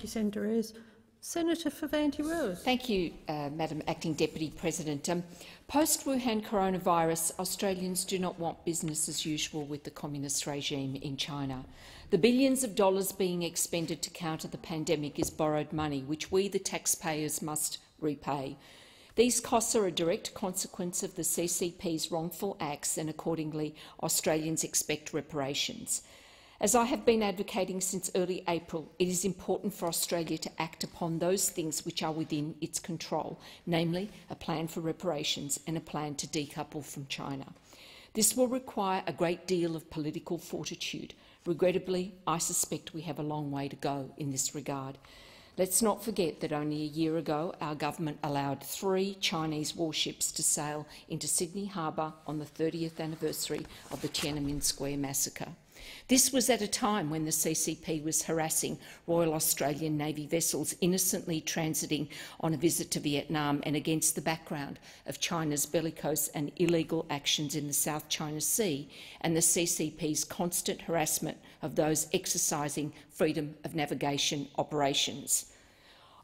Centre is Senator Fierravanti-Wells. Thank you, Madam Acting Deputy President. Post-Wuhan coronavirus, Australians do not want business as usual with the communist regime in China. The billions of dollars being expended to counter the pandemic is borrowed money, which we, the taxpayers, must repay. These costs are a direct consequence of the CCP's wrongful acts, and accordingly, Australians expect reparations. As I have been advocating since early April, it is important for Australia to act upon those things which are within its control, namely a plan for reparations and a plan to decouple from China. This will require a great deal of political fortitude. Regrettably, I suspect we have a long way to go in this regard. Let's not forget that only a year ago our government allowed 3 Chinese warships to sail into Sydney Harbour on the 30th anniversary of the Tiananmen Square massacre. This was at a time when the CCP was harassing Royal Australian Navy vessels innocently transiting on a visit to Vietnam, and against the background of China's bellicose and illegal actions in the South China Sea and the CCP's constant harassment of those exercising freedom of navigation operations.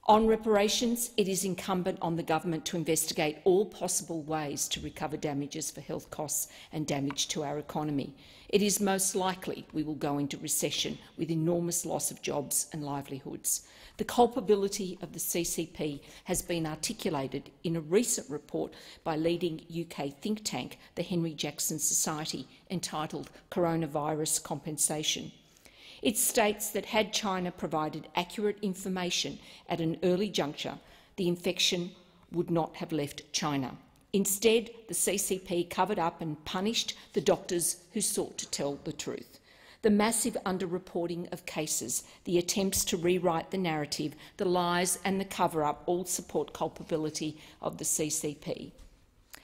On reparations, it is incumbent on the government to investigate all possible ways to recover damages for health costs and damage to our economy. It is most likely we will go into recession with enormous loss of jobs and livelihoods. The culpability of the CCP has been articulated in a recent report by leading UK think tank, the Henry Jackson Society, entitled Coronavirus Compensation. It states that had China provided accurate information at an early juncture, the infection would not have left China. Instead, the CCP covered up and punished the doctors who sought to tell the truth. The massive underreporting of cases, the attempts to rewrite the narrative, the lies and the cover-up all support culpability of the CCP.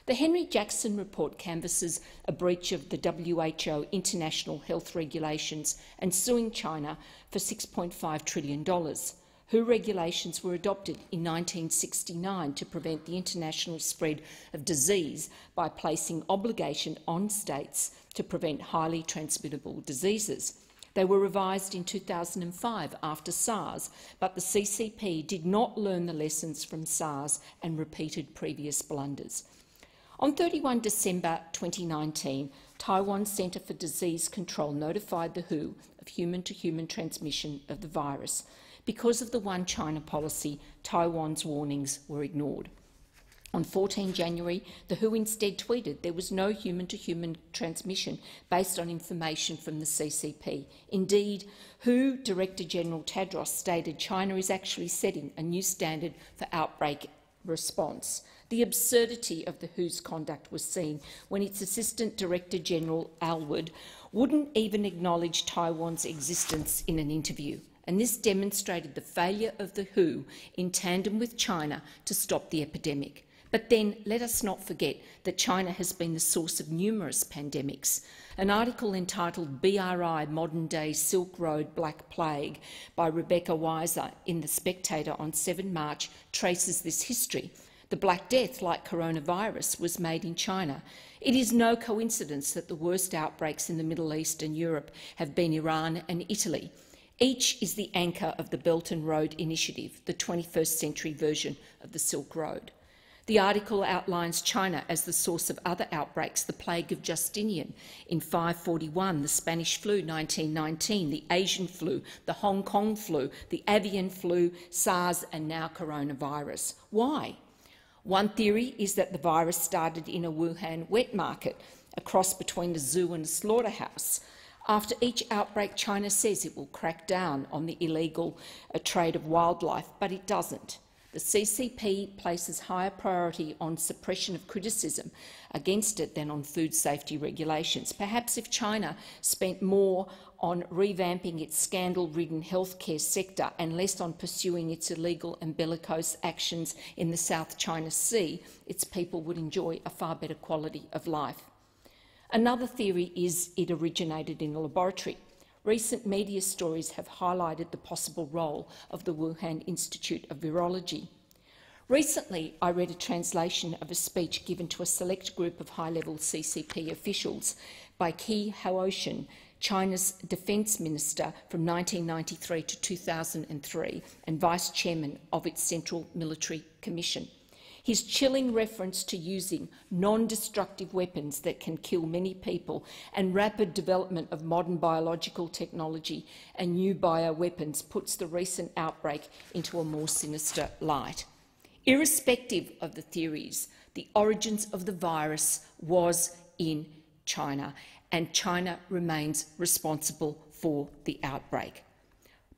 The Henry Jackson report canvasses a breach of the WHO international health regulations and suing China for $6.5 trillion. WHO regulations were adopted in 1969 to prevent the international spread of disease by placing obligation on states to prevent highly transmittable diseases. They were revised in 2005 after SARS, but the CCP did not learn the lessons from SARS and repeated previous blunders. On 31 December 2019, Taiwan's Centre for Disease Control notified the WHO of human-to-human transmission of the virus. Because of the One China policy, Taiwan's warnings were ignored. On 14 January, the WHO instead tweeted there was no human-to-human transmission based on information from the CCP. Indeed, WHO Director General Tedros stated China is actually setting a new standard for outbreak response. The absurdity of the WHO's conduct was seen when its Assistant Director General Alwood wouldn't even acknowledge Taiwan's existence in an interview, and this demonstrated the failure of the WHO in tandem with China to stop the epidemic. But then let us not forget that China has been the source of numerous pandemics. An article entitled BRI Modern-Day Silk Road Black Plague by Rebecca Weiser in The Spectator on 7 March traces this history. The Black Death, like coronavirus, was made in China. It is no coincidence that the worst outbreaks in the Middle East and Europe have been Iran and Italy. Each is the anchor of the Belt and Road Initiative, the 21st century version of the Silk Road. The article outlines China as the source of other outbreaks: the plague of Justinian in 541, the Spanish flu 1919, the Asian flu, the Hong Kong flu, the avian flu, SARS and now coronavirus. Why? One theory is that the virus started in a Wuhan wet market, a cross between a zoo and a slaughterhouse. After each outbreak, China says it will crack down on the illegal trade of wildlife, but it doesn't. The CCP places higher priority on suppression of criticism against it than on food safety regulations. Perhaps if China spent more on revamping its scandal-ridden healthcare sector and less on pursuing its illegal and bellicose actions in the South China Sea, its people would enjoy a far better quality of life. Another theory is it originated in a laboratory. Recent media stories have highlighted the possible role of the Wuhan Institute of Virology. Recently, I read a translation of a speech given to a select group of high-level CCP officials by Ki Haoshan, China's defence minister from 1993 to 2003 and vice chairman of its Central Military Commission. His chilling reference to using non-destructive weapons that can kill many people and rapid development of modern biological technology and new bioweapons puts the recent outbreak into a more sinister light. Irrespective of the theories, the origins of the virus was in China, and China remains responsible for the outbreak.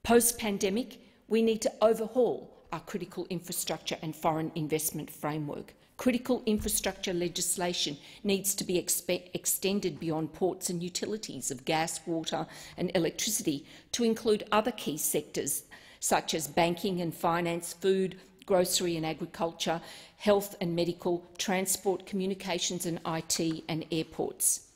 Post-pandemic, we need to overhaul our critical infrastructure and foreign investment framework. Critical infrastructure legislation needs to be extended beyond ports and utilities of gas, water and electricity to include other key sectors such as banking and finance, food, grocery and agriculture, health and medical, transport, communications and IT and airports.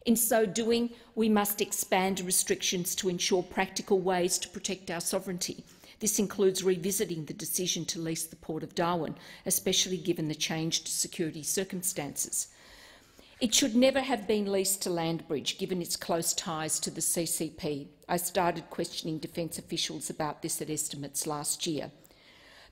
In so doing, we must expand restrictions to ensure practical ways to protect our sovereignty. This includes revisiting the decision to lease the Port of Darwin, especially given the changed security circumstances. It should never have been leased to Landbridge, given its close ties to the CCP. I started questioning defence officials about this at estimates last year.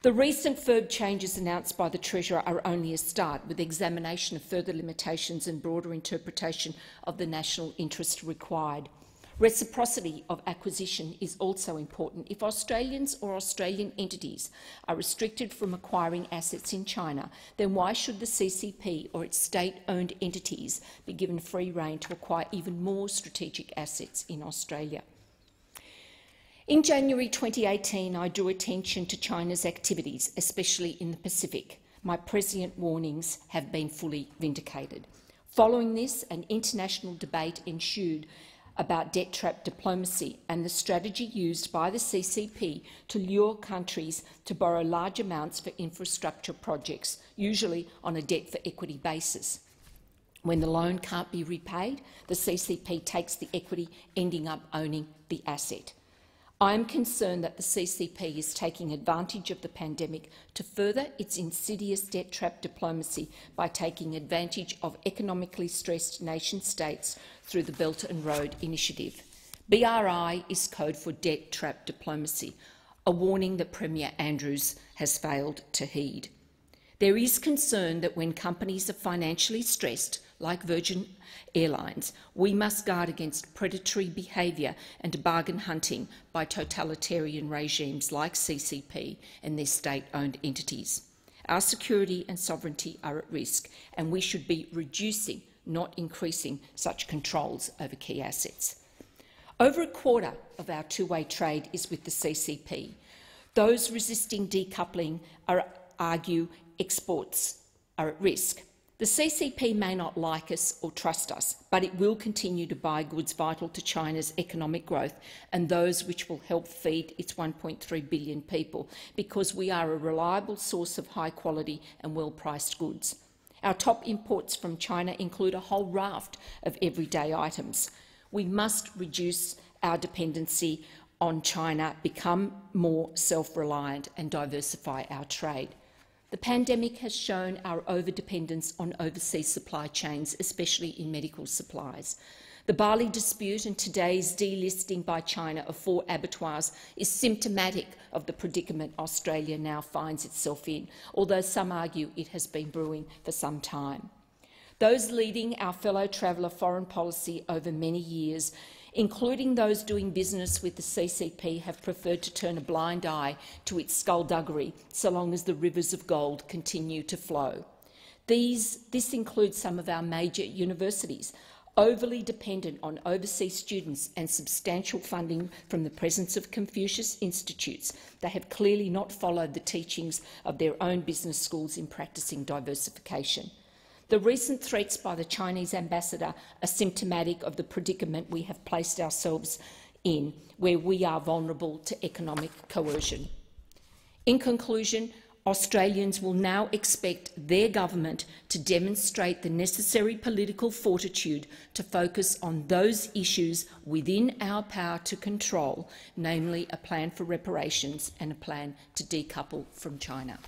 The recent FIRB changes announced by the Treasurer are only a start, with examination of further limitations and broader interpretation of the national interest required. Reciprocity of acquisition is also important. If Australians or Australian entities are restricted from acquiring assets in China, then why should the CCP or its state-owned entities be given free rein to acquire even more strategic assets in Australia? In January 2018, I drew attention to China's activities, especially in the Pacific. My prescient warnings have been fully vindicated. Following this, an international debate ensued about debt trap diplomacy and the strategy used by the CCP to lure countries to borrow large amounts for infrastructure projects, usually on a debt-for-equity basis. When the loan can't be repaid, the CCP takes the equity, ending up owning the asset. I am concerned that the CCP is taking advantage of the pandemic to further its insidious debt trap diplomacy by taking advantage of economically stressed nation-states through the Belt and Road Initiative. BRI is code for debt trap diplomacy, a warning that Premier Andrews has failed to heed. There is concern that when companies are financially stressed, like Virgin Airlines, we must guard against predatory behaviour and bargain hunting by totalitarian regimes like CCP and their state-owned entities. Our security and sovereignty are at risk, and we should be reducing, not increasing, such controls over key assets. Over a quarter of our two-way trade is with the CCP. Those resisting decoupling argue exports are at risk. The CCP may not like us or trust us, but it will continue to buy goods vital to China's economic growth and those which will help feed its 1.3 billion people, because we are a reliable source of high-quality and well-priced goods. Our top imports from China include a whole raft of everyday items. We must reduce our dependency on China, become more self-reliant and diversify our trade. The pandemic has shown our overdependence on overseas supply chains, especially in medical supplies. The barley dispute and today's delisting by China of 4 abattoirs is symptomatic of the predicament Australia now finds itself in, although some argue it has been brewing for some time. Those leading our fellow traveller foreign policy over many years, including those doing business with the CCP, have preferred to turn a blind eye to its skullduggery so long as the rivers of gold continue to flow. This includes some of our major universities, overly dependent on overseas students and substantial funding from the presence of Confucius institutes. They have clearly not followed the teachings of their own business schools in practising diversification. The recent threats by the Chinese ambassador are symptomatic of the predicament we have placed ourselves in, where we are vulnerable to economic coercion. In conclusion, Australians will now expect their government to demonstrate the necessary political fortitude to focus on those issues within our power to control, namely a plan for reparations and a plan to decouple from China.